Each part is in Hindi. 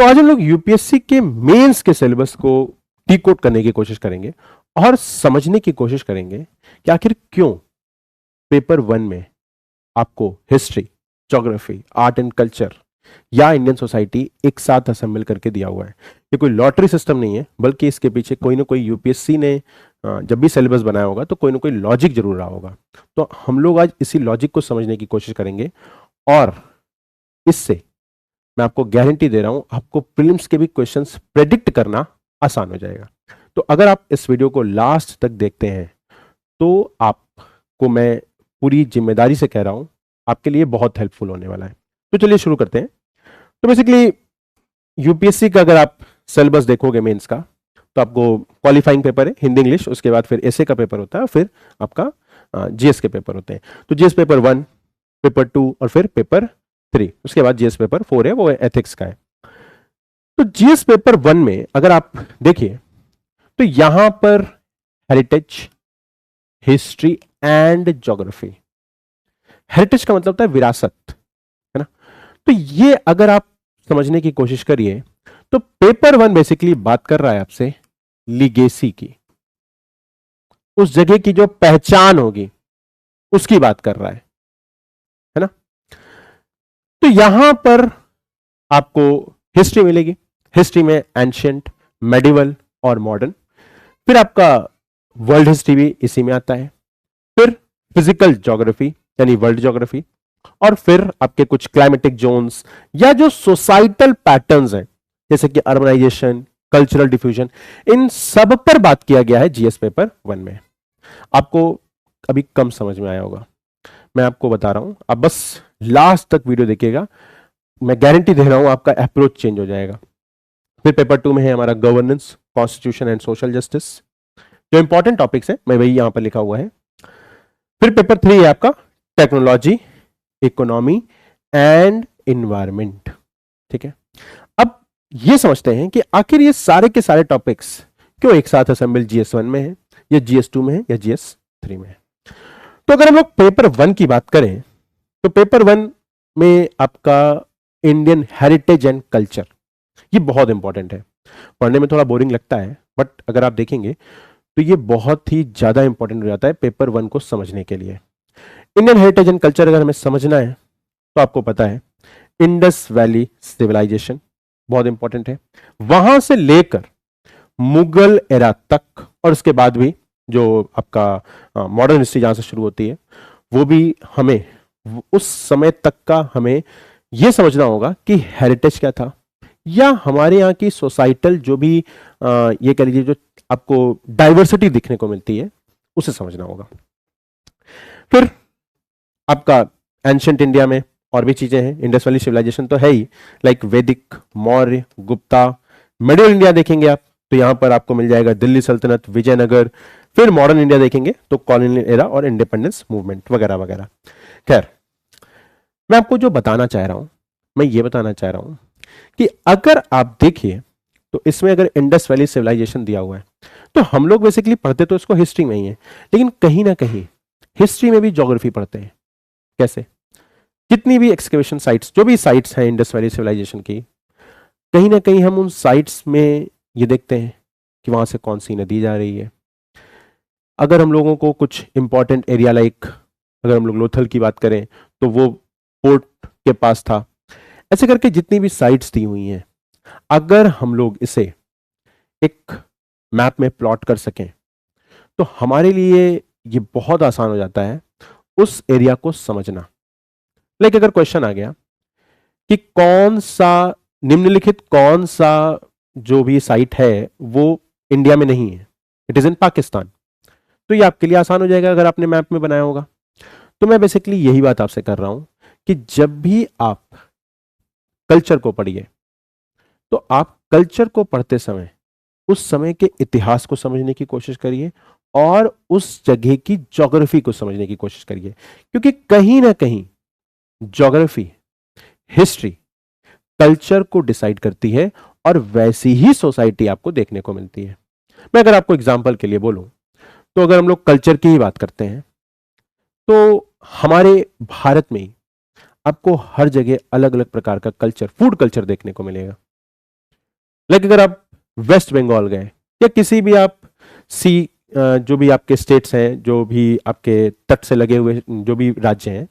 तो आज हम लोग यूपीएससी के मेंस के सिलेबस को डिकोड करने की कोशिश करेंगे और समझने की कोशिश करेंगे कि आखिर क्यों पेपर वन में आपको history, geography, art and culture या इंडियन सोसाइटी एक साथ असेंबल करके दिया हुआ है। ये कोई लॉटरी सिस्टम नहीं है, बल्कि इसके पीछे कोई ना कोई यूपीएससी ने जब भी सिलेबस बनाया होगा तो कोई ना कोई लॉजिक जरूर रहा होगा। तो हम लोग आज इसी लॉजिक को समझने की कोशिश करेंगे और इससे मैं आपको गारंटी दे रहा हूं, आपको प्रीलिम्स के भी क्वेश्चंस प्रेडिक्ट करना आसान हो जाएगा। तो अगर आप इस वीडियो को लास्ट तक देखते हैं तो आपको मैं पूरी जिम्मेदारी से कह रहा हूं, आपके लिए बहुत हेल्पफुल होने वाला है। तो चलिए शुरू करते हैं। तो बेसिकली यूपीएससी का अगर आप सिलेबस देखोगे मेंस का, तो आपको क्वालिफाइंग पेपर है हिंदी इंग्लिश, उसके बाद फिर एसए का पेपर होता है, फिर आपका जीएस के पेपर होते हैं। तो जीएस पेपर 1, पेपर 2 और फिर पेपर 3, उसके बाद जीएस पेपर 4 है, वो एथिक्स का है। तो जीएस पेपर 1 में अगर आप देखिए तो यहां पर heritage, history and geography. Heritage का मतलब होता है विरासत, है ना। तो ये अगर आप समझने की कोशिश करिए तो पेपर 1 बेसिकली बात कर रहा है आपसे लीगेसी की, उस जगह की जो पहचान होगी उसकी बात कर रहा है ना। तो यहां पर आपको हिस्ट्री मिलेगी। हिस्ट्री में एंशिएंट, मेडिवल और मॉडर्न। फिर आपका वर्ल्ड हिस्ट्री भी इसी में आता है। फिर फिजिकल ज्योग्राफी यानी वर्ल्ड ज्योग्राफी, और फिर आपके कुछ क्लाइमेटिक जोन्स या जो सोसाइटल पैटर्न्स हैं, जैसे कि अर्बनाइजेशन, कल्चरल डिफ्यूजन, इन सब पर बात किया गया है जीएस पेपर 1 में। आपको अभी कम समझ में आया होगा, मैं आपको बता रहा हूं, आप बस लास्ट तक वीडियो देखिएगा, मैं गारंटी दे रहा हूं आपका अप्रोच चेंज हो जाएगा। फिर पेपर 2 में है हमारा governance, constitution and social justice, जो इंपॉर्टेंट टॉपिक्स है, मैं वही यहां पर लिखा हुआ है। फिर पेपर 3 है आपका टेक्नोलॉजी, इकोनॉमी एंड इन्वायरमेंट। ठीक है, अब ये समझते हैं कि आखिर ये सारे के सारे टॉपिक्स क्यों एक साथ असेंबल जीएस 1 में है, या जीएस 2 में है, या जीएस 3 में है। तो अगर हम लोग पेपर 1 की बात करें तो पेपर 1 में आपका इंडियन हेरिटेज एंड कल्चर, ये बहुत इंपॉर्टेंट है। पढ़ने में थोड़ा बोरिंग लगता है, बट अगर आप देखेंगे तो ये बहुत ही ज्यादा इंपॉर्टेंट हो जाता है पेपर 1 को समझने के लिए। इंडियन हेरिटेज एंड कल्चर अगर हमें समझना है तो आपको पता है इंडस वैली सिविलाइजेशन बहुत इंपॉर्टेंट है, वहां से लेकर मुगल एरा तक, और उसके बाद भी जो आपका मॉडर्न हिस्ट्री जहां से शुरू होती है, वो भी हमें उस समय तक का हमें यह समझना होगा कि हेरिटेज क्या था, या हमारे यहाँ की सोसाइटल जो भी ये कह लीजिए जो आपको डाइवर्सिटी दिखने को मिलती है, उसे समझना होगा। फिर आपका एंशिएंट इंडिया में और भी चीजें हैं, इंडस वैली सिविलाइजेशन तो है ही, लाइक वैदिक, मौर्य, गुप्ता। मिडिल इंडिया देखेंगे आप तो यहां पर आपको मिल जाएगा दिल्ली सल्तनत, विजयनगर। फिर मॉडर्न इंडिया देखेंगे तो कॉलोनियल एरा और इंडिपेंडेंस मूवमेंट वगैरह वगैरह। खैर, मैं आपको जो बताना चाह रहा हूं, मैं ये बताना चाह रहा हूं कि अगर आप देखिए तो इसमें अगर इंडस वैली सिविलाइजेशन दिया हुआ है तो हम लोग बेसिकली पढ़ते तो इसको हिस्ट्री में ही है, लेकिन कहीं ना कहीं हिस्ट्री में भी ज्योग्राफी पढ़ते हैं। कैसे? जितनी भी एक्सकेवेशन साइट्स, जो भी साइट्स हैं इंडस वैली सिविलाइजेशन की, कहीं ना कहीं हम उन साइट्स में ये देखते हैं कि वहां से कौन सी नदी जा रही है। अगर हम लोगों को कुछ इंपॉर्टेंट एरिया, लाइक अगर हम लोग लोथल की बात करें तो वो पोर्ट के पास था। ऐसे करके जितनी भी साइट्स दी हुई हैं, अगर हम लोग इसे एक मैप में प्लॉट कर सकें तो हमारे लिए ये बहुत आसान हो जाता है उस एरिया को समझना। लाइक अगर क्वेश्चन आ गया कि कौन सा निम्नलिखित कौन सा जो भी साइट है वो इंडिया में नहीं है, इट इज इन पाकिस्तान, तो ये आपके लिए आसान हो जाएगा अगर आपने मैप में बनाया होगा। तो मैं बेसिकली यही बात आपसे कर रहा हूं कि जब भी आप कल्चर को पढ़िए तो आप कल्चर को पढ़ते समय उस समय के इतिहास को समझने की कोशिश करिए और उस जगह की ज्योग्राफी को समझने की कोशिश करिए, क्योंकि कहीं ना कहीं ज्योग्राफी, हिस्ट्री कल्चर को डिसाइड करती है और वैसी ही सोसाइटी आपको देखने को मिलती है। मैं अगर आपको एग्जांपल के लिए बोलूं तो अगर हम लोग कल्चर की ही बात करते हैं तो हमारे भारत में आपको हर जगह अलग अलग प्रकार का कल्चर, फूड कल्चर देखने को मिलेगा। लाइक अगर आप वेस्ट बंगाल गए या किसी भी आप सी जो भी आपके स्टेट्स हैं, जो भी आपके तट से लगे हुए जो भी राज्य हैं,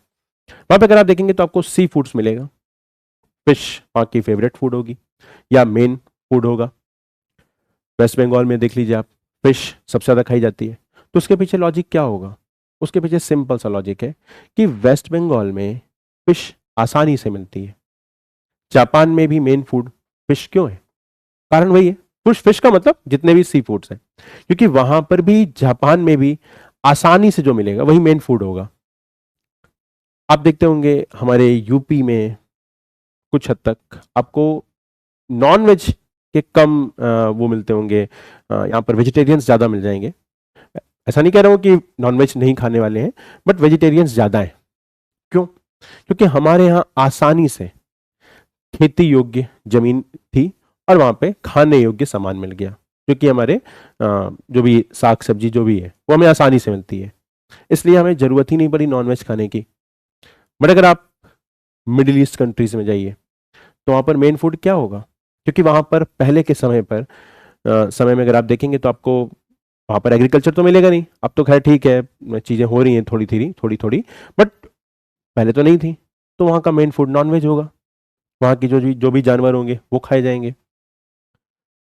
वहां पे अगर आप देखेंगे तो आपको सी फूड्स मिलेगा। फिश वहाँ की फेवरेट फूड होगी या मेन फूड होगा। वेस्ट बंगाल में देख लीजिए आप, फिश सबसे ज़्यादा खाई जाती है। तो उसके पीछे लॉजिक क्या होगा? उसके पीछे सिंपल सा लॉजिक है कि वेस्ट बंगाल में फिश आसानी से मिलती है। जापान में भी मेन फूड फिश क्यों है? कारण वही है, फिश फिश का मतलब जितने भी सी फूड्स हैं, क्योंकि वहां पर भी जापान में भी आसानी से जो मिलेगा वही मेन फूड होगा। आप देखते होंगे हमारे यूपी में कुछ हद तक आपको नॉन वेज के कम वो मिलते होंगे, यहाँ पर वेजिटेरियंस ज़्यादा मिल जाएंगे। ऐसा नहीं कह रहा हूँ कि नॉनवेज नहीं खाने वाले हैं, बट वेजिटेरियंस ज़्यादा हैं। क्यों? क्योंकि हमारे यहाँ आसानी से खेती योग्य जमीन थी और वहाँ पे खाने योग्य सामान मिल गया, क्योंकि हमारे जो भी साग सब्जी जो भी है वो हमें आसानी से मिलती है, इसलिए हमें ज़रूरत ही नहीं पड़ी नॉनवेज खाने की। बट अगर आप मिडिल ईस्ट कंट्रीज में जाइए तो वहाँ पर मेन फूड क्या होगा? क्योंकि वहाँ पर पहले के समय में अगर आप देखेंगे तो आपको वहाँ पर एग्रीकल्चर तो मिलेगा नहीं। अब तो खैर ठीक है, चीज़ें हो रही हैं थोड़ी थोड़ी, बट पहले तो नहीं थी। तो वहाँ का मेन फूड नॉनवेज होगा, वहाँ की जो भी जानवर होंगे वो खाए जाएंगे।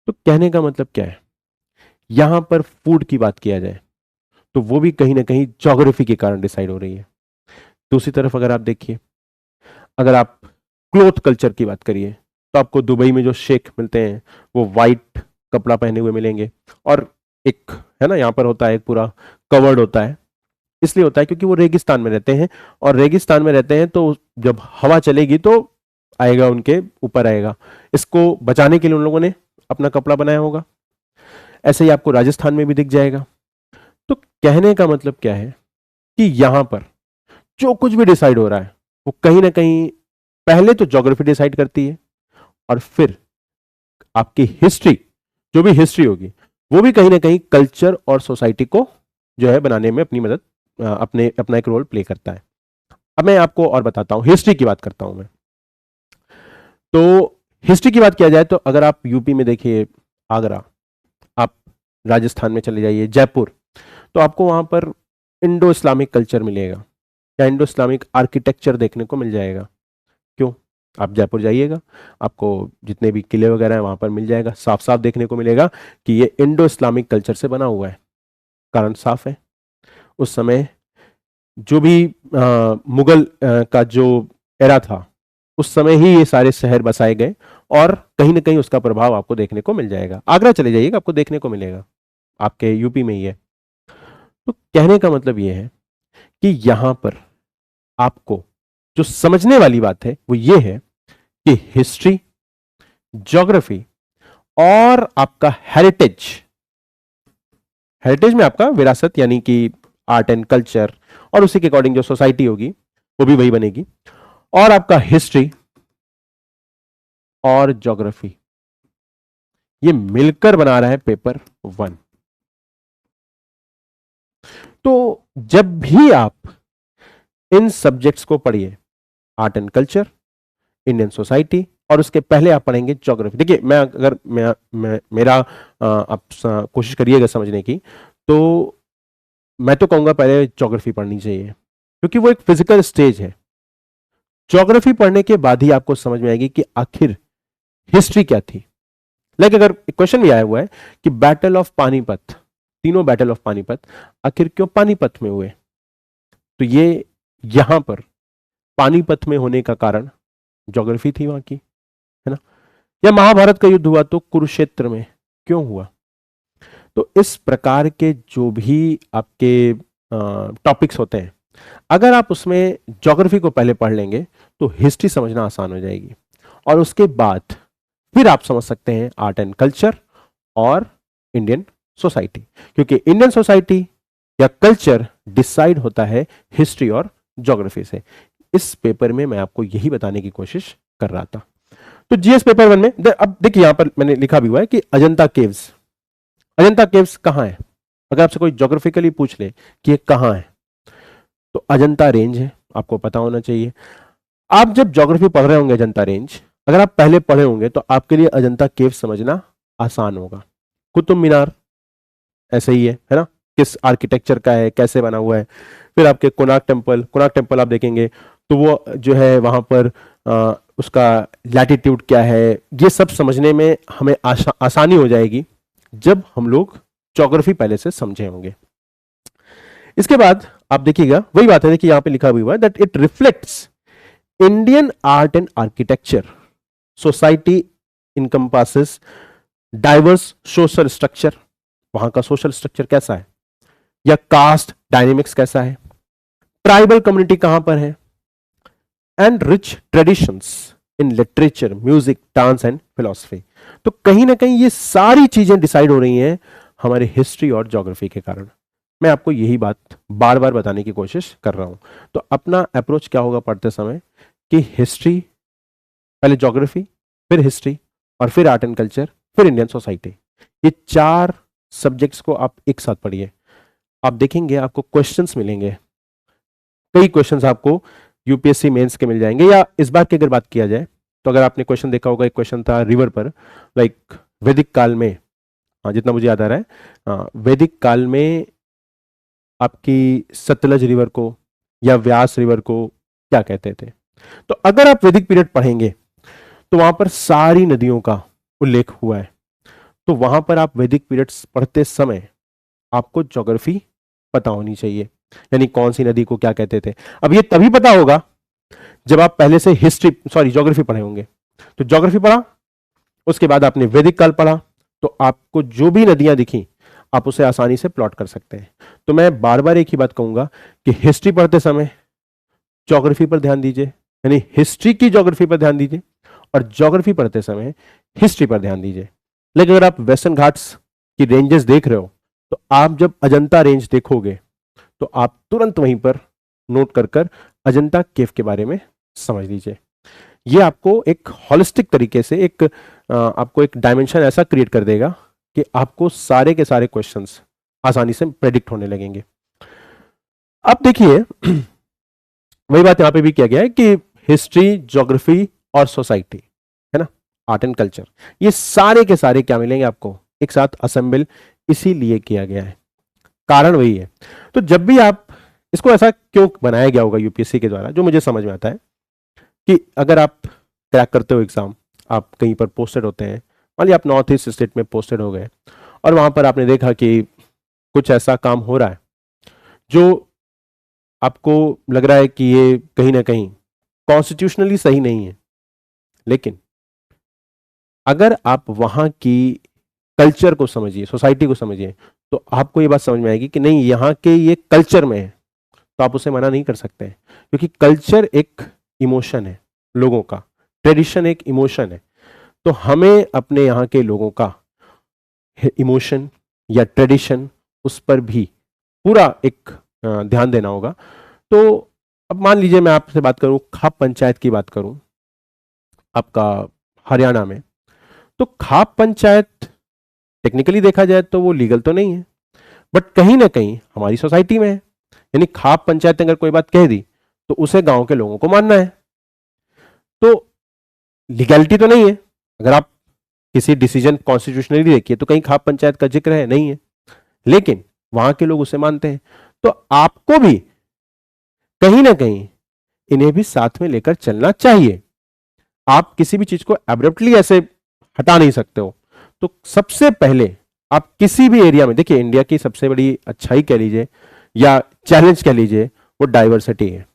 तो कहने का मतलब क्या है, यहाँ पर फूड की बात किया जाए तो वो भी कहीं ना कहीं ज्योग्राफी के कारण डिसाइड हो रही है। दूसरी तरफ अगर आप देखिए, अगर आप क्लोथ कल्चर की बात करिए तो आपको दुबई में जो शेख मिलते हैं वो वाइट कपड़ा पहने हुए मिलेंगे, और एक है ना, यहाँ पर होता है एक पूरा कवर्ड होता है। इसलिए होता है क्योंकि वो रेगिस्तान में रहते हैं, और रेगिस्तान में रहते हैं तो जब हवा चलेगी तो आएगा उनके ऊपर आएगा। इसको बचाने के लिए उन लोगों ने अपना कपड़ा बनाया होगा। ऐसे ही आपको राजस्थान में भी दिख जाएगा। तो कहने का मतलब क्या है कि यहां पर जो कुछ भी डिसाइड हो रहा है वो कहीं ना कहीं पहले तो ज्योग्राफी डिसाइड करती है, और फिर आपकी हिस्ट्री, जो भी हिस्ट्री होगी वो भी कहीं ना कहीं कल्चर और सोसाइटी को जो है बनाने में अपनी मदद अपना एक रोल प्ले करता है। अब मैं आपको और बताता हूं, हिस्ट्री की बात करता हूं मैं। तो हिस्ट्री की बात किया जाए तो अगर आप यूपी में देखिए आगरा, आप राजस्थान में चले जाइए जयपुर, तो आपको वहां पर इंडो इस्लामिक कल्चर मिलेगा या इंडो इस्लामिक आर्किटेक्चर देखने को मिल जाएगा। क्यों? आप जयपुर जाइएगा, आपको जितने भी किले वगैरह हैं वहां पर मिल जाएगा, साफ साफ देखने को मिलेगा कि ये इंडो इस्लामिक कल्चर से बना हुआ है। कारण साफ है, उस समय जो भी मुगल का जो एरा था उस समय ही ये सारे शहर बसाए गए, और कहीं ना कहीं उसका प्रभाव आपको देखने को मिल जाएगा। आगरा चले जाइएगा आपको देखने को मिलेगा, आपके यूपी में ही है। तो कहने का मतलब ये है कि यहां पर आपको जो समझने वाली बात है वो ये है कि हिस्ट्री, ज्योग्राफी और आपका हेरिटेज, हेरिटेज में आपका विरासत यानी कि आर्ट एंड कल्चर, और उसी के अकॉर्डिंग जो सोसाइटी होगी वो भी वही बनेगी, और आपका हिस्ट्री और ज्योग्राफी ये मिलकर बना रहा है पेपर 1। तो जब भी आप इन सब्जेक्ट्स को पढ़िए, art and culture, Indian society, और उसके पहले आप पढ़ेंगे ज्योग्राफी। देखिए मैं अगर मेरा आप कोशिश करिएगा समझने की, तो मैं तो कहूंगा पहले ज्योग्राफी पढ़नी चाहिए, क्योंकि वो एक फिजिकल स्टेज है। ज्योग्राफी पढ़ने के बाद ही आपको समझ में आएगी कि आखिर हिस्ट्री क्या थी। लाइक अगर क्वेश्चन भी आया हुआ है कि बैटल ऑफ पानीपत, तीनों बैटल ऑफ पानीपत आखिर क्यों पानीपत में हुए, तो ये यहां पर पानीपत में होने का कारण ज्योग्राफी थी वहां की, है ना। या महाभारत का युद्ध हुआ तो कुरुक्षेत्र में क्यों हुआ। तो इस प्रकार के जो भी आपके टॉपिक्स होते हैं, अगर आप उसमें ज्योग्राफी को पहले पढ़ लेंगे तो हिस्ट्री समझना आसान हो जाएगी, और उसके बाद फिर आप समझ सकते हैं आर्ट एंड कल्चर और इंडियन सोसाइटी, क्योंकि इंडियन सोसाइटी या कल्चर डिसाइड होता है हिस्ट्री और ज्योग्राफी से। इस पेपर में मैं आपको यही बताने की कोशिश कर रहा था। तो जीएस पेपर 1 में अब देखिए यहां पर मैंने लिखा भी हुआ है कि अजंता केव्स, अजंता केव्स कहां है। अगर आपसे कोई ज्योग्राफिकली पूछ ले कि ये कहां है, तो अजंता रेंज है, आपको पता होना चाहिए। आप जब ज्योग्राफी पढ़ रहे होंगे अजंता रेंज, अगर आप पहले पढ़े होंगे तो आपके लिए अजंता केव समझना आसान होगा। कुतुब मीनार ऐसे ही है ना, किस आर्किटेक्चर का है, कैसे बना हुआ है। फिर आपके कोणार्क टेम्पल आप देखेंगे तो वो जो है वहां पर उसका लैटिट्यूड क्या है, ये सब समझने में हमें आसानी हो जाएगी जब हम लोग ज्योग्राफी पहले से समझे होंगे। इसके बाद आप देखिएगा वही बात है, देखिए यहां पे लिखा हुआ है that it reflects Indian art and architecture society encompasses diverse social structure. वहां का सोशल स्ट्रक्चर कैसा है, या कास्ट डायनेमिक्स कैसा है, ट्राइबल कम्युनिटी कहां पर है, and rich traditions in literature, music, dance and philosophy. तो कहीं ना कहीं ये सारी चीजें डिसाइड हो रही हैं हमारे हिस्ट्री और ज्योग्राफी के कारण। मैं आपको यही बात बार बार बताने की कोशिश कर रहा हूं। तो अपना अप्रोच क्या होगा पढ़ते समय कि हिस्ट्री, पहले ज्योग्राफी, फिर हिस्ट्री, और फिर आर्ट एंड कल्चर, फिर इंडियन सोसाइटी। ये 4 सब्जेक्ट्स को आप एक साथ पढ़िए। आप देखेंगे आपको क्वेश्चंस मिलेंगे, कई क्वेश्चंस आपको यूपीएससी मेंस के मिल जाएंगे। या इस बार की अगर बात किया जाए तो अगर आपने क्वेश्चन देखा होगा, एक क्वेश्चन था रिवर पर, लाइक वैदिक काल में, हाँ जितना मुझे याद आ रहा है, वैदिक काल में आपकी सतलज रिवर को या व्यास रिवर को क्या कहते थे। तो अगर आप वैदिक पीरियड पढ़ेंगे तो वहां पर सारी नदियों का उल्लेख हुआ है। तो वहां पर आप वैदिक पीरियड्स पढ़ते समय आपको ज्योग्राफी पता होनी चाहिए, यानी कौन सी नदी को क्या कहते थे। अब ये तभी पता होगा जब आप पहले से ज्योग्राफी पढ़े होंगे। तो ज्योग्राफी पढ़ा, उसके बाद आपने वैदिक काल पढ़ा, तो आपको जो भी नदियां दिखी आप उसे आसानी से प्लॉट कर सकते हैं। तो मैं बार बार एक ही बात कहूंगा कि हिस्ट्री पढ़ते समय ज्योग्राफी पर ध्यान दीजिए, यानी हिस्ट्री की ज्योग्राफी पर ध्यान दीजिए, और ज्योग्राफी पढ़ते समय हिस्ट्री पर ध्यान दीजिए। लेकिन अगर आप वेस्टर्न घाट्स की रेंजेस देख रहे हो तो आप जब अजंता रेंज देखोगे तो आप तुरंत वहीं पर नोट कर कर अजंता केव के बारे में समझ लीजिए। ये आपको एक हॉलिस्टिक तरीके से आपको एक डायमेंशन ऐसा क्रिएट कर देगा कि आपको सारे के सारे क्वेश्चंस आसानी से प्रेडिक्ट होने लगेंगे। अब देखिए वही बात यहां पे भी किया गया है कि हिस्ट्री, ज्योग्राफी और सोसाइटी, है ना, आर्ट एंड कल्चर, ये सारे के सारे क्या मिलेंगे आपको एक साथ असेंबल इसीलिए किया गया है। कारण वही है। तो जब भी आप इसको ऐसा क्यों बनाया गया होगा यूपीएससी के द्वारा, जो मुझे समझ में आता है कि अगर आप क्रैक करते हो एग्जाम, आप कहीं पर पोस्टेड होते हैं, मान लीजिए आप नॉर्थ ईस्ट स्टेट में पोस्टेड हो गए और वहां पर आपने देखा कि कुछ ऐसा काम हो रहा है जो आपको लग रहा है कि ये कहीं ना कहीं कॉन्स्टिट्यूशनली सही नहीं है, लेकिन अगर आप वहां की कल्चर को समझिए, सोसाइटी को समझिए, तो आपको ये बात समझ में आएगी कि नहीं, यहाँ के ये कल्चर में है, तो आप उसे मना नहीं कर सकते, क्योंकि कल्चर एक इमोशन है लोगों का, ट्रेडिशन एक इमोशन है। तो हमें अपने यहाँ के लोगों का इमोशन या ट्रेडिशन, उस पर भी पूरा एक ध्यान देना होगा। तो अब मान लीजिए मैं आपसे बात करूं, खाप पंचायत की बात करूं आपका हरियाणा में, तो खाप पंचायत टेक्निकली देखा जाए तो वो लीगल तो नहीं है, बट कहीं ना कहीं हमारी सोसाइटी में है। यानी खाप पंचायत ने अगर कोई बात कह दी तो उसे गांव के लोगों को मानना है। तो लीगैलिटी तो नहीं है, अगर आप किसी डिसीजन कॉन्स्टिट्यूशनली देखिए तो कहीं खाप पंचायत का जिक्र है नहीं है, लेकिन वहां के लोग उसे मानते हैं। तो आपको भी कहीं ना कहीं इन्हें भी साथ में लेकर चलना चाहिए। आप किसी भी चीज को एब्रप्टली ऐसे हटा नहीं सकते हो। तो सबसे पहले आप किसी भी एरिया में देखिए, इंडिया की सबसे बड़ी अच्छाई कह लीजिए या चैलेंज कह लीजिए, वो डाइवर्सिटी है।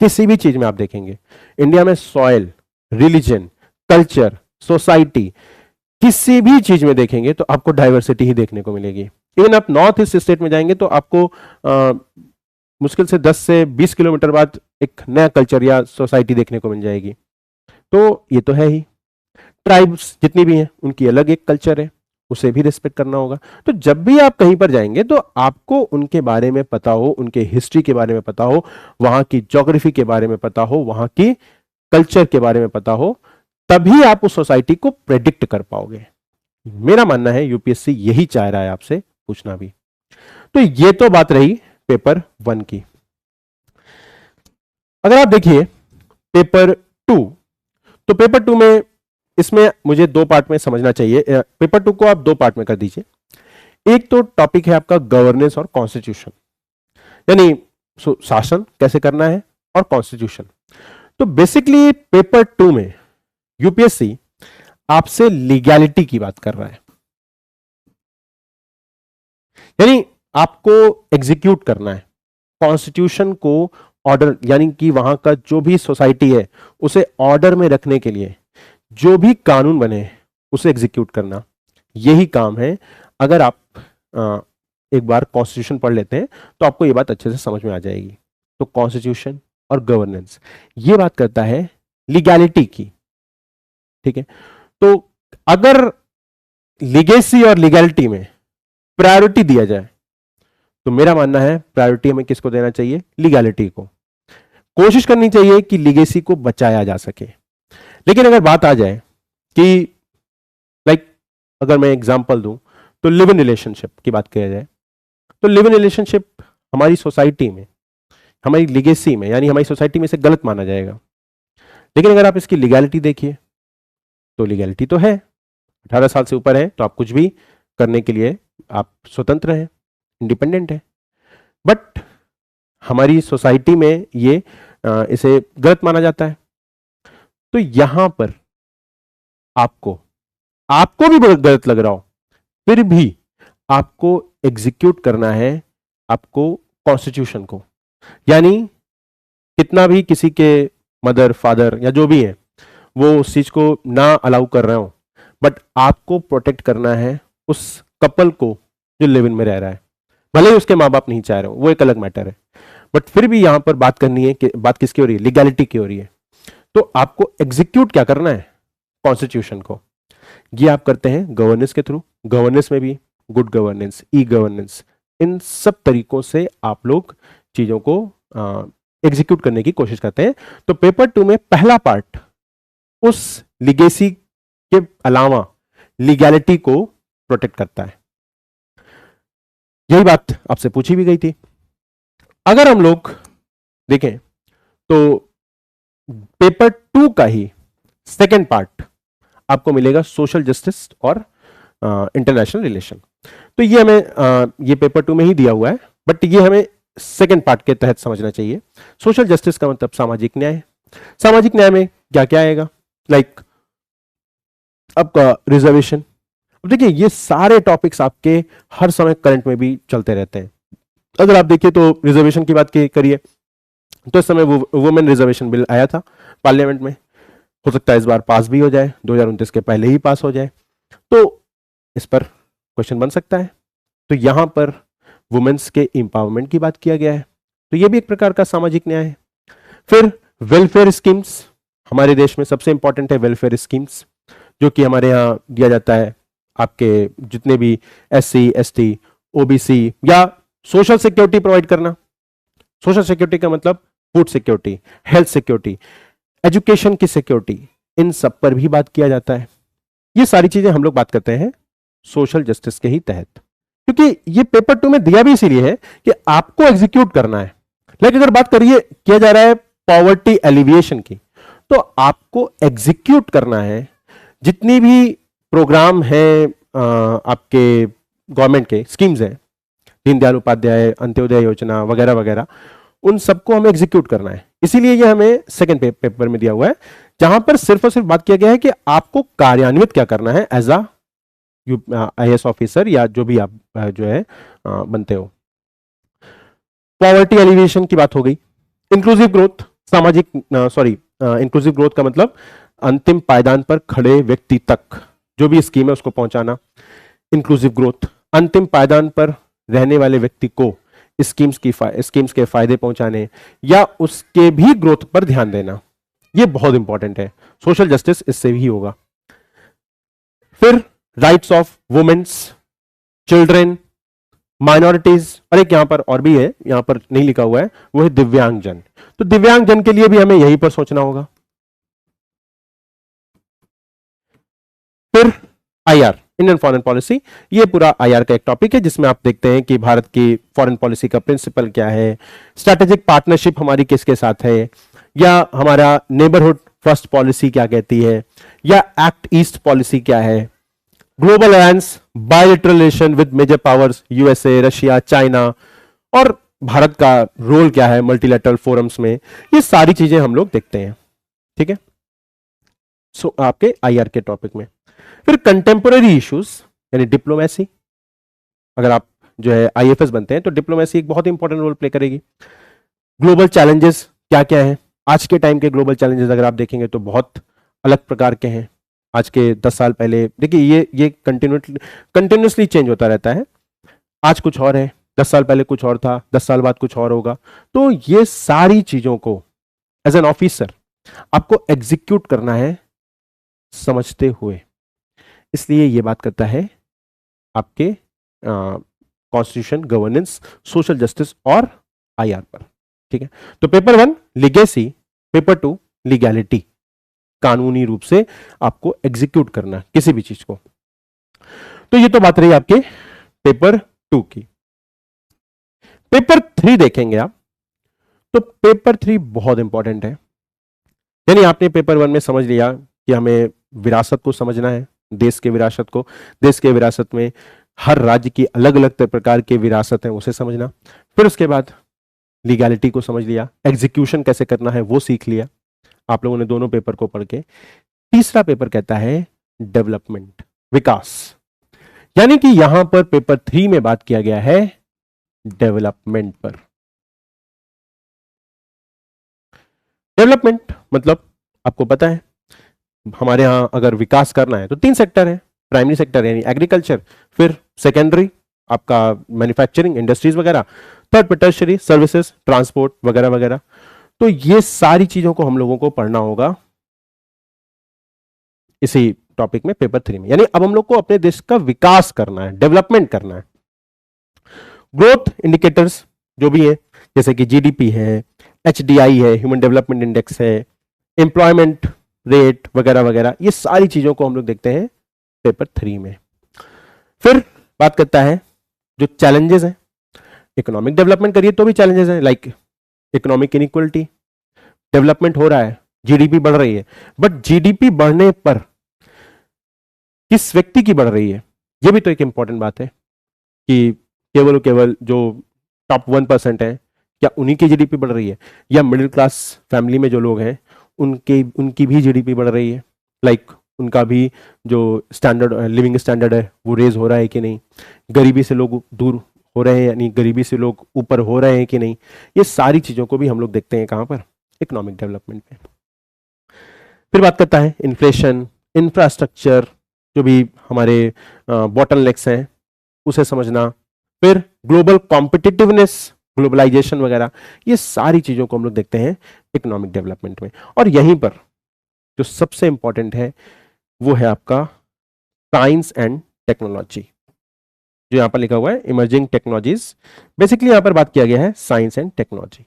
किसी भी चीज में आप देखेंगे इंडिया में सॉइल, रिलीजन, कल्चर, सोसाइटी, किसी भी चीज में देखेंगे तो आपको डाइवर्सिटी ही देखने को मिलेगी। इवन आप नॉर्थ ईस्ट स्टेट में जाएंगे तो आपको मुश्किल से 10 से 20 किलोमीटर बाद एक नया कल्चर या सोसाइटी देखने को मिल जाएगी। तो ये तो है ही, ट्राइब्स जितनी भी हैं उनकी अलग एक कल्चर है, उसे भी रिस्पेक्ट करना होगा। तो जब भी आप कहीं पर जाएंगे तो आपको उनके बारे में पता हो, उनके हिस्ट्री के बारे में पता हो, वहां की ज्योग्राफी के बारे में पता हो, वहां की कल्चर के बारे में पता हो, तभी आप उस सोसाइटी को प्रेडिक्ट कर पाओगे। मेरा मानना है यूपीएससी यही चाह रहा है आपसे पूछना भी। तो ये तो बात रही पेपर 1 की। अगर आप देखिए पेपर 2, तो पेपर 2 में इसमें मुझे 2 पार्ट में समझना चाहिए। पेपर 2 को आप 2 पार्ट में कर दीजिए। एक तो टॉपिक है आपका गवर्नेंस और कॉन्स्टिट्यूशन, यानी शासन कैसे करना है, और कॉन्स्टिट्यूशन। तो बेसिकली पेपर 2 में यूपीएससी आपसे लीगैलिटी की बात कर रहा है, यानी आपको एग्जीक्यूट करना है कॉन्स्टिट्यूशन को, ऑर्डर, यानी कि वहां का जो भी सोसाइटी है उसे ऑर्डर में रखने के लिए जो भी कानून बने उसे एग्जीक्यूट करना, यही काम है। अगर आप एक बार कॉन्स्टिट्यूशन पढ़ लेते हैं तो आपको यह बात अच्छे से समझ में आ जाएगी। तो कॉन्स्टिट्यूशन और गवर्नेंस ये बात करता है लीगैलिटी की, ठीक है। तो अगर लीगेसी और लीगैलिटी में प्रायोरिटी दिया जाए तो मेरा मानना है प्रायोरिटी हमें किसको देना चाहिए, लीगैलिटी को। कोशिश करनी चाहिए कि लीगेसी को बचाया जा सके। लेकिन अगर बात आ जाए कि अगर मैं एग्जांपल दूं तो लिव इन रिलेशनशिप की बात किया जाए, तो लिव इन रिलेशनशिप हमारी सोसाइटी में, हमारी लीगेसी में, यानी हमारी सोसाइटी में से गलत माना जाएगा। लेकिन अगर आप इसकी लीगैलिटी देखिए तो लीगैलिटी तो है, 18 साल से ऊपर है तो आप कुछ भी करने के लिए आप स्वतंत्र हैं, इंडिपेंडेंट है। बट हमारी सोसाइटी में ये इसे गलत माना जाता है। तो यहां पर आपको भी गलत लग रहा हो, फिर भी आपको एग्जीक्यूट करना है आपको कॉन्स्टिट्यूशन को, यानी कितना भी किसी के मदर फादर या जो भी है वो उस चीज को ना अलाउ कर रहे हो, बट आपको प्रोटेक्ट करना है उस कपल को जो लिव इन में रह रहा है। भले ही उसके माँ बाप नहीं चाह रहे हो, वो एक अलग मैटर है, बट फिर भी यहां पर बात करनी है कि बात किसकी हो रही है, लीगैलिटी की हो रही है। तो आपको एग्जीक्यूट क्या करना है, कॉन्स्टिट्यूशन को। ये आप करते हैं गवर्नेंस के थ्रू। गवर्नेंस में भी गुड गवर्नेंस, ई गवर्नेंस, इन सब तरीकों से आप लोग चीजों को एग्जीक्यूट करने की कोशिश करते हैं। तो पेपर 2 में पहला पार्ट उस लीगेसी के अलावा लीगैलिटी को प्रोटेक्ट करता है। यही बात आपसे पूछी भी गई थी। अगर हम लोग देखें तो पेपर 2 का ही सेकेंड पार्ट आपको मिलेगा सोशल जस्टिस और इंटरनेशनल रिलेशन। तो ये हमें ये पेपर 2 में ही दिया हुआ है, बट ये हमें सेकेंड पार्ट के तहत समझना चाहिए। सोशल जस्टिस का मतलब सामाजिक न्याय। सामाजिक न्याय में क्या क्या आएगा, लाइक आपका रिजर्वेशन। अब देखिए ये सारे टॉपिक्स आपके हर समय करंट में भी चलते रहते हैं। अगर आप देखिए तो रिजर्वेशन की बात करिए तो इस समय वुमेन रिजर्वेशन बिल आया था पार्लियामेंट में, हो सकता है इस बार पास भी हो जाए, 2029 के पहले ही पास हो जाए, तो इस पर क्वेश्चन बन सकता है। तो यहां पर वुमेन्स के एम्पावरमेंट की बात किया गया है, तो यह भी एक प्रकार का सामाजिक न्याय है। फिर वेलफेयर स्कीम्स, हमारे देश में सबसे इंपॉर्टेंट है वेलफेयर स्कीम्स, जो कि हमारे यहाँ दिया जाता है आपके जितने भी SC ST OBC, या सोशल सिक्योरिटी प्रोवाइड करना। सोशल सिक्योरिटी का मतलब food security, health security, education की सिक्योरिटी, इन सब पर भी बात किया जाता है। ये सारी चीजें हम लोग बात करते हैं सोशल जस्टिस के ही तहत, क्योंकि ये पेपर 2 में दिया भी इसीलिए है कि आपको एग्जीक्यूट करना है। लेकिन अगर बात करिए किया जा रहा है पॉवर्टी एलिविएशन की, तो आपको एग्जीक्यूट करना है जितनी भी प्रोग्राम है आपके गवर्नमेंट के स्कीम्स हैं, दीनदयाल उपाध्याय अंत्योदय योजना वगैरह वगैरह, उन सबको हमें एग्जीक्यूट करना है। इसीलिए ये हमें सेकंड पेपर में दिया हुआ है, जहां पर सिर्फ और सिर्फ बात किया गया है कि आपको कार्यान्वित क्या करना है एज अ IAS ऑफिसर या जो भी आप जो है बनते हो। पॉवर्टी एलिवेशन की बात हो गई। इंक्लूसिव ग्रोथ, इंक्लूसिव ग्रोथ का मतलब अंतिम पायदान पर खड़े व्यक्ति तक जो भी स्कीम है उसको पहुंचाना। इंक्लूसिव ग्रोथ, अंतिम पायदान पर रहने वाले व्यक्ति को स्कीम्स के फायदे पहुंचाने या उसके भी ग्रोथ पर ध्यान देना, यह बहुत इंपॉर्टेंट है। सोशल जस्टिस इससे भी होगा। फिर rights of women's, children, minorities, और एक यहां पर और भी है, यहां पर नहीं लिखा हुआ है, वो है दिव्यांगजन। तो दिव्यांगजन के लिए भी हमें यहीं पर सोचना होगा। फिर IR, इंडियन फॉरेन पॉलिसी, ये पूरा IR का एक टॉपिक है जिसमें आप देखते हैं कि भारत की फॉरेन पॉलिसी का प्रिंसिपल क्या है, स्ट्रैटेजिक पार्टनरशिप हमारी किसके साथ है, या हमारा नेबरहुड फर्स्ट पॉलिसी क्या कहती है, या एक्ट ईस्ट पॉलिसी क्या है, global alliance, bilateral relation with major powers USA, Russia, China, और भारत का रोल क्या है मल्टीलैटरल फोरम्स में, ये सारी चीजें हम लोग देखते हैं। ठीक है, सो आपके आईआर के टॉपिक में। फिर कंटेम्पोररी इश्यूज यानी डिप्लोमेसी, अगर आप जो है आईएफएस बनते हैं तो डिप्लोमेसी एक बहुत इंपॉर्टेंट रोल प्ले करेगी। ग्लोबल चैलेंजेस क्या क्या है, आज के टाइम के ग्लोबल चैलेंजेस अगर आप देखेंगे तो बहुत अलग प्रकार के हैं। आज के 10 साल पहले देखिए, ये कंटिन्यूसली चेंज होता रहता है। आज कुछ और है, 10 साल पहले कुछ और था, 10 साल बाद कुछ और होगा। तो ये सारी चीजों को एज एन ऑफिसर आपको एग्जीक्यूट करना है समझते हुए। इसलिए ये बात करता है आपके कॉन्स्टिट्यूशन, गवर्नेंस, सोशल जस्टिस और आईआर पर। ठीक है, तो पेपर 1 लीगेसी, पेपर 2 लीगैलिटी, कानूनी रूप से आपको एग्जीक्यूट करना किसी भी चीज को। तो ये तो बात रही आपके पेपर 2 की। पेपर 3 देखेंगे आप, तो पेपर 3 बहुत इंपॉर्टेंट है। यानी आपने पेपर 1 में समझ लिया कि हमें विरासत को समझना है, देश के विरासत को, देश के विरासत में हर राज्य की अलग अलग प्रकार के विरासत है उसे समझना। फिर उसके बाद लीगैलिटी को समझ लिया, एग्जीक्यूशन कैसे करना है वो सीख लिया आप लोगों ने दोनों पेपर को पढ़ के। तीसरा पेपर कहता है डेवलपमेंट, विकास, यानी कि यहां पर पेपर 3 में बात किया गया है डेवलपमेंट पर। डेवलपमेंट मतलब आपको पता है हमारे यहां अगर विकास करना है तो 3 सेक्टर है। प्राइमरी सेक्टर यानी एग्रीकल्चर, फिर सेकेंडरी आपका मैन्युफैक्चरिंग, इंडस्ट्रीज वगैरह, थर्ड पे टर्शियरी, सर्विसेज, ट्रांसपोर्ट वगैरह वगैरह। तो ये सारी चीजों को हम लोगों को पढ़ना होगा इसी टॉपिक में पेपर 3 में। यानी अब हम लोग को अपने देश का विकास करना है, डेवलपमेंट करना है। ग्रोथ इंडिकेटर्स जो भी है, जैसे कि जीडीपी है, एचडीआई है, ह्यूमन डेवलपमेंट इंडेक्स है, एम्प्लॉयमेंट रेट वगैरह वगैरह, ये सारी चीजों को हम लोग देखते हैं पेपर 3 में। फिर बात करता है जो चैलेंजेस हैं, इकोनॉमिक डेवलपमेंट करिए तो भी चैलेंजेस हैं, लाइक इकोनॉमिक इनइक्वलिटी, डेवलपमेंट हो रहा है, जीडीपी बढ़ रही है, बट जीडीपी बढ़ने पर किस व्यक्ति की बढ़ रही है, यह भी तो एक इंपॉर्टेंट बात है कि केवल जो टॉप 1% है क्या उन्हीं की जीडीपी बढ़ रही है, या मिडिल क्लास फैमिली में जो लोग हैं उनकी भी जीडीपी बढ़ रही है, लाइक उनका भी जो स्टैंडर्ड लिविंग स्टैंडर्ड है वो रेज हो रहा है कि नहीं, गरीबी से लोग दूर हो रहे हैं यानी गरीबी से लोग ऊपर हो रहे हैं कि नहीं। ये सारी चीजों को भी हम लोग देखते हैं कहां पर, इकोनॉमिक डेवलपमेंट में। फिर बात करता है इन्फ्लेशन, इंफ्रास्ट्रक्चर, जो भी हमारे बॉटलनेक्स हैं उसे समझना, फिर ग्लोबल कॉम्पिटिटिवनेस, ग्लोबलाइजेशन वगैरह, ये सारी चीजों को हम लोग देखते हैं इकोनॉमिक डेवलपमेंट में। और यहीं पर जो सबसे इंपॉर्टेंट है वो है आपका साइंस एंड टेक्नोलॉजी, जो यहां पर लिखा हुआ है इमर्जिंग टेक्नोलॉजीज। बेसिकली यहां पर बात किया गया है साइंस एंड टेक्नोलॉजी,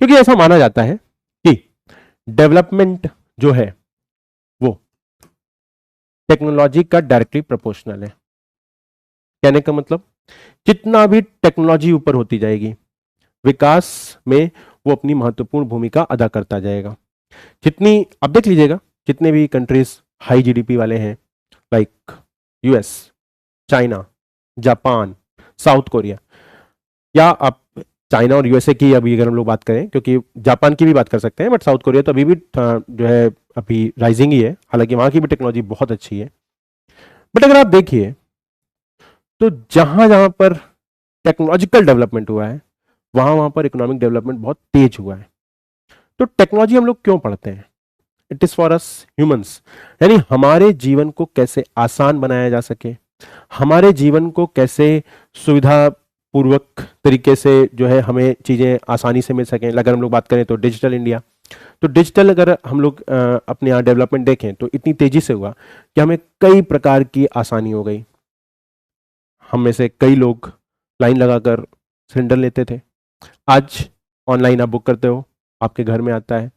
क्योंकि ऐसा माना जाता है कि डेवलपमेंट जो है वो टेक्नोलॉजी का डायरेक्टली प्रोपोर्शनल है। कहने का मतलब जितना भी टेक्नोलॉजी ऊपर होती जाएगी, विकास में वो अपनी महत्वपूर्ण भूमिका अदा करता जाएगा। जितनी आप देख लीजिएगा, जितने भी कंट्रीज हाई जीडीपी वाले हैं, like US, China, Japan, south Korea, या आप चाइना और यूएसए की अभी अगर हम लोग बात करें, क्योंकि जापान की भी बात कर सकते हैं, बट साउथ कोरिया तो अभी भी जो है अभी राइजिंग ही है, हालांकि वहां की भी टेक्नोलॉजी बहुत अच्छी है। बट अगर आप देखिए तो जहां जहां पर टेक्नोलॉजिकल डेवलपमेंट हुआ है वहां पर इकोनॉमिक डेवलपमेंट बहुत तेज हुआ है। तो टेक्नोलॉजी हम लोग क्यों पढ़ते हैं? It is for us humans, यानी हमारे जीवन को कैसे आसान बनाया जा सके, हमारे जीवन को कैसे सुविधा पूर्वक तरीके से जो है हमें चीजें आसानी से मिल सकें। अगर हम लोग बात करें तो डिजिटल इंडिया, तो डिजिटल अगर हम लोग अपने यहाँ डेवलपमेंट देखें तो इतनी तेजी से हुआ कि हमें कई प्रकार की आसानी हो गई। हम में से कई लोग लाइन लगाकर सिलेंडर लेते थे, आज ऑनलाइन आप बुक करते हो, आपके घर में आता है।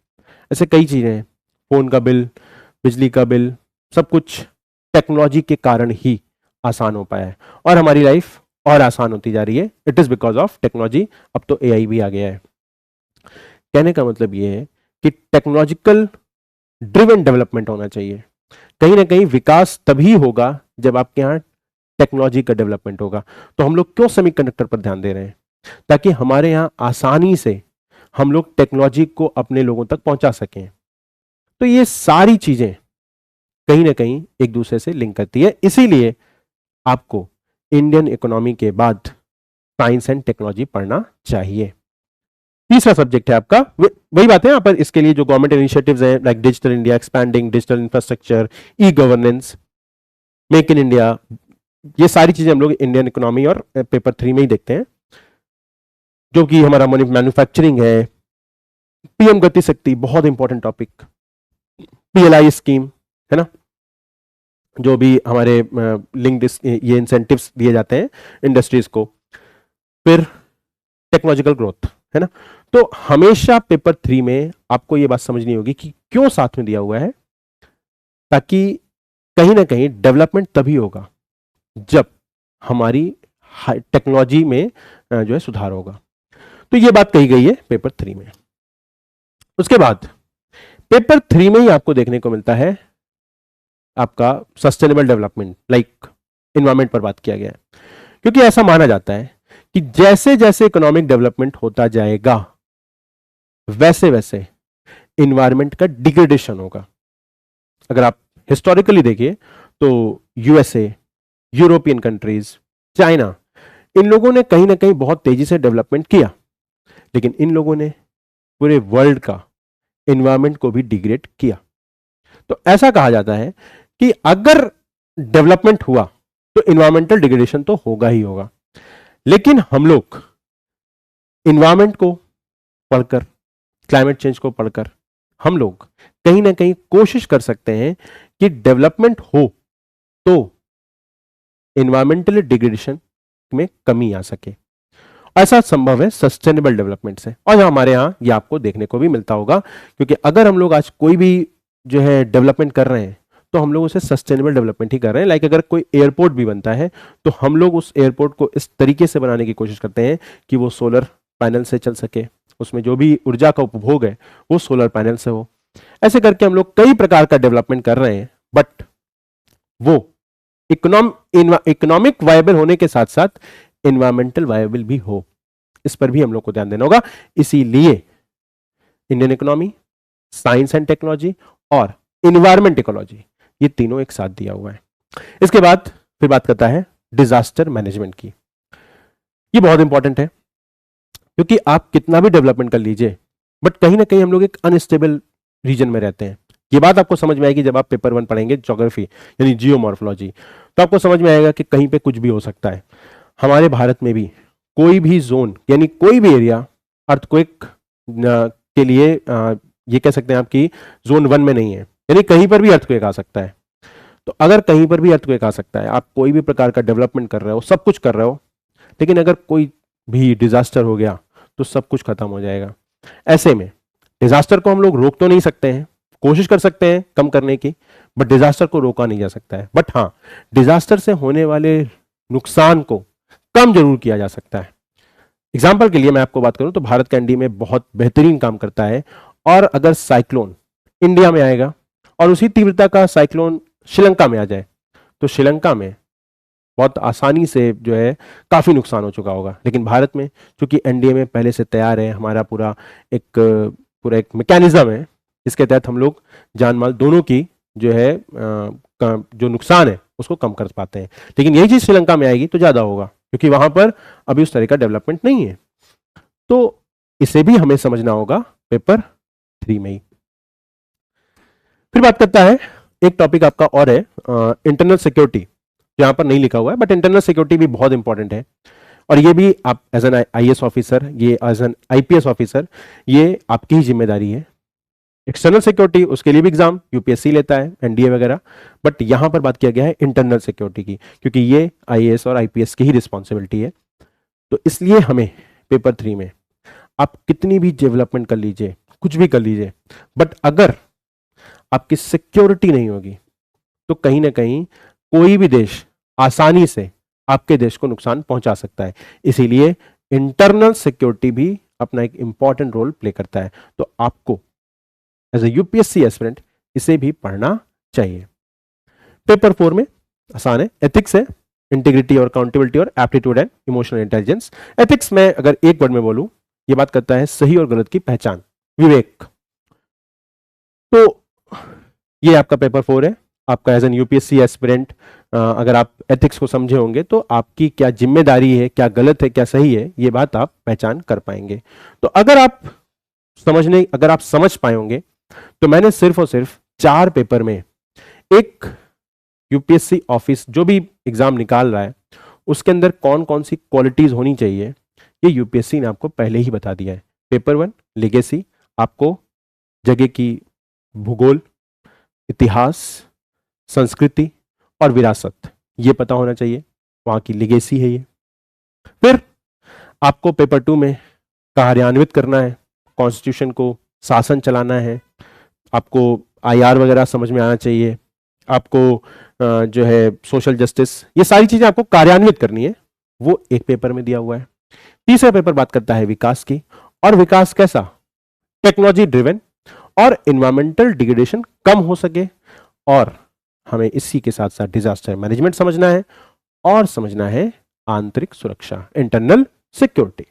ऐसे कई चीज़ें हैं, फ़ोन का बिल, बिजली का बिल, सब कुछ टेक्नोलॉजी के कारण ही आसान हो पाया है और हमारी लाइफ और आसान होती जा रही है। It is because of technology. अब तो एआई भी आ गया है। कहने का मतलब ये है कि टेक्नोलॉजिकल ड्रिवन डेवलपमेंट होना चाहिए। कहीं ना कहीं विकास तभी होगा जब आपके यहाँ टेक्नोलॉजी का डेवलपमेंट होगा। तो हम लोग क्यों सेमीकंडक्टर पर ध्यान दे रहे हैं? ताकि हमारे यहाँ आसानी से हम लोग टेक्नोलॉजी को अपने लोगों तक पहुंचा सकें। तो ये सारी चीजें कहीं ना कहीं एक दूसरे से लिंक करती है, इसीलिए आपको इंडियन इकोनॉमी के बाद साइंस एंड टेक्नोलॉजी पढ़ना चाहिए। तीसरा सब्जेक्ट है आपका, वही बात है यहाँ पर, इसके लिए जो गवर्नमेंट इनिशिएटिव्स हैं like digital India, expanding digital infrastructure, e governance, make in India, ये सारी चीजें हम लोग इंडियन इकोनॉमी और पेपर 3 में ही देखते हैं। जो कि हमारा मैन्युफैक्चरिंग है, पीएम गति शक्ति बहुत इंपॉर्टेंट टॉपिक, पीएलआई स्कीम है ना, जो भी हमारे लिंक ये इंसेंटिव्स दिए जाते हैं इंडस्ट्रीज को, फिर टेक्नोलॉजिकल ग्रोथ है ना। तो हमेशा पेपर 3 में आपको ये बात समझनी होगी कि क्यों साथ में दिया हुआ है, ताकि कहीं ना कहीं डेवलपमेंट तभी होगा जब हमारी टेक्नोलॉजी में जो है सुधार होगा। तो ये बात कही गई है पेपर 3 में। उसके बाद पेपर 3 में ही आपको देखने को मिलता है आपका सस्टेनेबल डेवलपमेंट, लाइक एनवायरमेंट पर बात किया गया है, क्योंकि ऐसा माना जाता है कि जैसे जैसे इकोनॉमिक डेवलपमेंट होता जाएगा वैसे वैसे एनवायरमेंट का डिग्रेडेशन होगा। अगर आप हिस्टोरिकली देखिए तो यूएसए, यूरोपियन कंट्रीज, चाइना, इन लोगों ने कहीं ना कहीं बहुत तेजी से डेवलपमेंट किया, लेकिन इन लोगों ने पूरे वर्ल्ड का एनवायरमेंट को भी डिग्रेड किया। तो ऐसा कहा जाता है कि अगर डेवलपमेंट हुआ तो एनवायरमेंटल डिग्रेडेशन तो होगा ही होगा, लेकिन हम लोग एनवायरमेंट को पढ़कर, क्लाइमेट चेंज को पढ़कर हम लोग कहीं ना कहीं कोशिश कर सकते हैं कि डेवलपमेंट हो तो एनवायरमेंटल डिग्रेडेशन में कमी आ सके। ऐसा संभव है सस्टेनेबल डेवलपमेंट से, और हमारे यहाँ ये आपको देखने को भी मिलता होगा, क्योंकि अगर हम लोग आज कोई भी जो है डेवलपमेंट कर रहे हैं तो हम लोग उसे सस्टेनेबल डेवलपमेंट ही कर रहे हैं। लाइक अगर कोई एयरपोर्ट भी बनता है तो हम लोग उस एयरपोर्ट को इस तरीके से बनाने की कोशिश करते हैं कि वो सोलर पैनल से चल सके, उसमें जो भी ऊर्जा का उपभोग है वो सोलर पैनल से हो। ऐसे करके हम लोग कई प्रकार का डेवलपमेंट कर रहे हैं, बट वो इकोनॉमिक वायबल होने के साथ साथ एनवायरमेंटल वायबल भी हो, इस पर भी हम लोग को ध्यान देना होगा। इसीलिए Indian economy, science and technology और इन्वायरमेंट इकोलॉजी, ये तीनों एक साथ दिया हुआ है। इसके बाद फिर बात करता है डिजास्टर मैनेजमेंट की। ये बहुत इंपॉर्टेंट है, क्योंकि आप कितना भी डेवलपमेंट कर लीजिए बट कहीं ना कहीं हम लोग एक अनस्टेबल रीजन में रहते हैं। ये बात आपको समझ में आएगी जब आप पेपर 1 पढ़ेंगे ज्योग्राफी यानी जियोमॉर्फोलॉजी, तो आपको समझ में आएगा कि कहीं पे कुछ भी हो सकता है। हमारे भारत में भी कोई भी जोन यानी कोई भी एरिया अर्थक्वेक के लिए ये कह सकते हैं आपकी जोन 1 में नहीं है, यानी कहीं पर भी अर्थक्वेक आ सकता है। तो अगर कहीं पर भी अर्थक्वेक आ सकता है, आप कोई भी प्रकार का डेवलपमेंट कर रहे हो, सब कुछ कर रहे हो, लेकिन अगर कोई भी डिजास्टर हो गया तो सब कुछ खत्म हो जाएगा। ऐसे में डिजास्टर को हम लोग रोक तो नहीं सकते हैं, कोशिश कर सकते हैं कम करने की, बट डिजास्टर को रोका नहीं जा सकता है। बट हाँ, डिजास्टर से होने वाले नुकसान को कम जरूर किया जा सकता है। एग्जाम्पल के लिए मैं आपको बात करूं तो भारत का एनडीए में बहुत बेहतरीन काम करता है, और अगर साइक्लोन इंडिया में आएगा और उसी तीव्रता का साइक्लोन श्रीलंका में आ जाए तो श्रीलंका में बहुत आसानी से जो है काफी नुकसान हो चुका होगा। लेकिन भारत में चूंकि एनडीए में पहले से तैयार है, हमारा पूरा एक मैकेनिज्म है, इसके तहत हम लोग जान माल दोनों की जो है जो नुकसान है उसको कम कर पाते हैं। लेकिन यही चीज श्रीलंका में आएगी तो ज्यादा होगा, क्योंकि वहां पर अभी उस तरह का डेवलपमेंट नहीं है। तो इसे भी हमें समझना होगा पेपर 3 में ही। फिर बात करता है, एक टॉपिक आपका और है इंटरनल सिक्योरिटी, यहां पर नहीं लिखा हुआ है बट इंटरनल सिक्योरिटी भी बहुत इंपॉर्टेंट है, और ये भी आप एज एन आईएएस ऑफिसर, ये एज एन आईपीएस ऑफिसर, ये आपकी ही जिम्मेदारी है। एक्सटर्नल सिक्योरिटी उसके लिए भी एग्जाम यूपीएससी लेता है, एनडीए वगैरह, बट यहां पर बात किया गया है इंटरनल सिक्योरिटी की, क्योंकि ये आईएएस और आईपीएस की ही रिस्पॉन्सिबिलिटी है। तो इसलिए हमें पेपर 3 में आप कितनी भी डेवलपमेंट कर लीजिए, कुछ भी कर लीजिए, बट अगर आपकी सिक्योरिटी नहीं होगी तो कहीं ना कहीं कोई भी देश आसानी से आपके देश को नुकसान पहुंचा सकता है। इसीलिए इंटरनल सिक्योरिटी भी अपना एक इंपॉर्टेंट रोल प्ले करता है। तो आपको एज ए यूपीएससी एस्पिरेंट इसे भी पढ़ना चाहिए। पेपर 4 में आसान है, एथिक्स है, इंटीग्रिटी और अकाउंटेबिलिटी और aptitude and emotional intelligence. Ethics में अगर एक वर्ड में बोलूं, ये बात करता है सही और गलत की पहचान, विवेक। तो ये आपका पेपर 4 है। आपका एज एन यूपीएससी एस्पिरेंट अगर आप एथिक्स को समझे होंगे तो आपकी क्या जिम्मेदारी है, क्या गलत है, क्या सही है, ये बात आप पहचान कर पाएंगे। तो अगर आप समझ पाए होंगे तो मैंने सिर्फ और सिर्फ 4 पेपर में एक यूपीएससी ऑफिस जो भी एग्जाम निकाल रहा है उसके अंदर कौन कौन सी क्वालिटीज होनी चाहिए ये यूपीएससी ने आपको पहले ही बता दिया है। पेपर 1 लेगेसी, आपको जगह की भूगोल, इतिहास, संस्कृति और विरासत ये पता होना चाहिए, वहां की लेगेसी है ये। फिर आपको पेपर 2 में कार्यान्वित करना है, कॉन्स्टिट्यूशन को शासन चलाना है, आपको आईआर वगैरह समझ में आना चाहिए, आपको जो है सोशल जस्टिस, ये सारी चीजें आपको कार्यान्वित करनी है, वो एक पेपर में दिया हुआ है। तीसरा पेपर बात करता है विकास की, और विकास कैसा, टेक्नोलॉजी ड्रिवन और इन्वायरमेंटल डिग्रेडेशन कम हो सके, और हमें इसी के साथ साथ डिजास्टर मैनेजमेंट समझना है और समझना है आंतरिक सुरक्षा, इंटरनल सिक्योरिटी।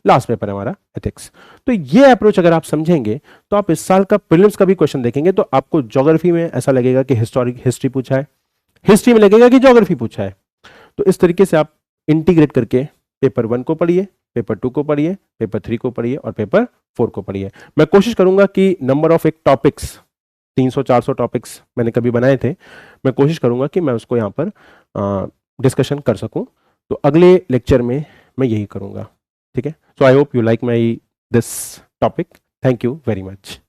लास्ट पेपर है हमारा एथिक्स। तो ये अप्रोच अगर आप समझेंगे तो आप इस साल का प्रीलिम्स का भी क्वेश्चन देखेंगे तो आपको ज्योग्राफी में ऐसा लगेगा कि हिस्ट्री पूछा है, हिस्ट्री में लगेगा कि ज्योग्राफी पूछा है। तो इस तरीके से आप इंटीग्रेट करके पेपर 1 को पढ़िए, पेपर 2 को पढ़िए, पेपर 3 को पढ़िए और पेपर 4 को पढ़िए। मैं कोशिश करूंगा कि नंबर ऑफ एक टॉपिक्स 300-400 टॉपिक्स मैंने कभी बनाए थे, मैं कोशिश करूंगा कि मैं उसको यहाँ पर डिस्कशन कर सकूं। तो अगले लेक्चर में मैं यही करूंगा, ठीक है। So I hope you like my this topic. Thank you very much.